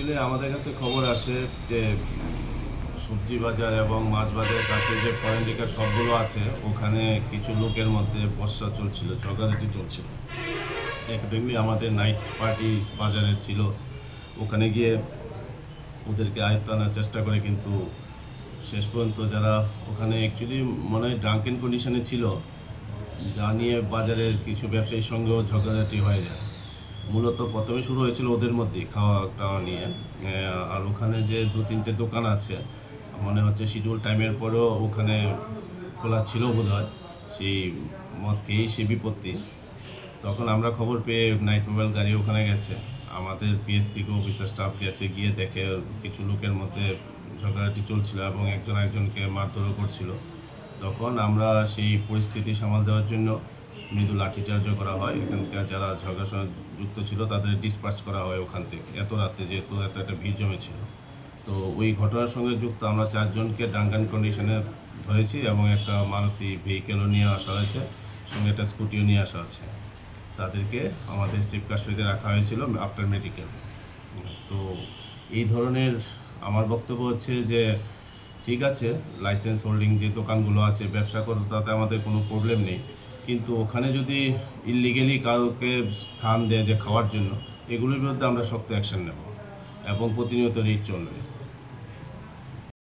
Actually আমাদের কাছে খবর আসে যে সবজি বাজার এবং মাছ বাজারের কাছে যে ফরেন লিকার শপগুলো আছে ওখানে কিছু লোকের মধ্যে বচসা চলছিল, ঝগড়াঝাটি চলছিল। একদমই আমাদের নাইট পার্টি বাজারে ছিল, ওখানে গিয়ে ওদেরকে আয়ত্ত আনার চেষ্টা করে, কিন্তু শেষ পর্যন্ত যারা ওখানে অ্যাকচুয়ালি মনে হয় ড্রাঙ্কেন কন্ডিশনে ছিল, যা নিয়ে বাজারের কিছু ব্যবসায়ীর সঙ্গেও ঝগড়াঝাটি হয়ে যায়। মূলত প্রথমে শুরু হয়েছিল ওদের মধ্যেই খাওয়া দাওয়া নিয়ে। আর ওখানে যে 2-3টে দোকান আছে, মনে হচ্ছে শিডিউল টাইমের পরেও ওখানে খোলা ছিল বোধহয়, সেই মদ খেয়েই সে বিপত্তি। তখন আমরা খবর পেয়ে নাইট মোবাইল গাড়ি ওখানে গেছে, আমাদের পিএস থেকে অফিসার স্টাফ গেছে, গিয়ে দেখে কিছু লোকের মধ্যে ঝগড়াঝাটি চলছিল এবং একজন একজনকে মারধরও করছিল। তখন আমরা সেই পরিস্থিতি সামাল দেওয়ার জন্য মৃদু লাঠিচার্জও করা হয়, এখানকার যারা ঝগড়ার সঙ্গে যুক্ত ছিল তাদের ডিসপার্স করা হয় ওখান থেকে, এত রাতে যেহেতু এত একটা ভিড় জমেছিল। তো ওই ঘটনার সঙ্গে যুক্ত আমরা 4জনকে ড্রাঙ্কান কন্ডিশনে ধরেছি এবং একটা মারুতি ভেহিকেলও নিয়ে আসা হয়েছে, সঙ্গে একটা স্কুটিও নিয়ে আসা হয়েছে। তাদেরকে আমাদের সেফ কাস্টডিতে রাখা হয়েছিল আফটার মেডিকেল। তো এই ধরনের আমার বক্তব্য হচ্ছে যে ঠিক আছে, লাইসেন্স হোল্ডিং যে দোকানগুলো আছে ব্যবসা করতে তাতে আমাদের কোনো প্রবলেম নেই, কিন্তু ওখানে যদি ইললিগেলি কাউকে স্থান দেয় যে খাওয়ার জন্য, এগুলোর বিরুদ্ধে আমরা শক্ত অ্যাকশন নেব এবং প্রতিনিয়ত রিট চলবে।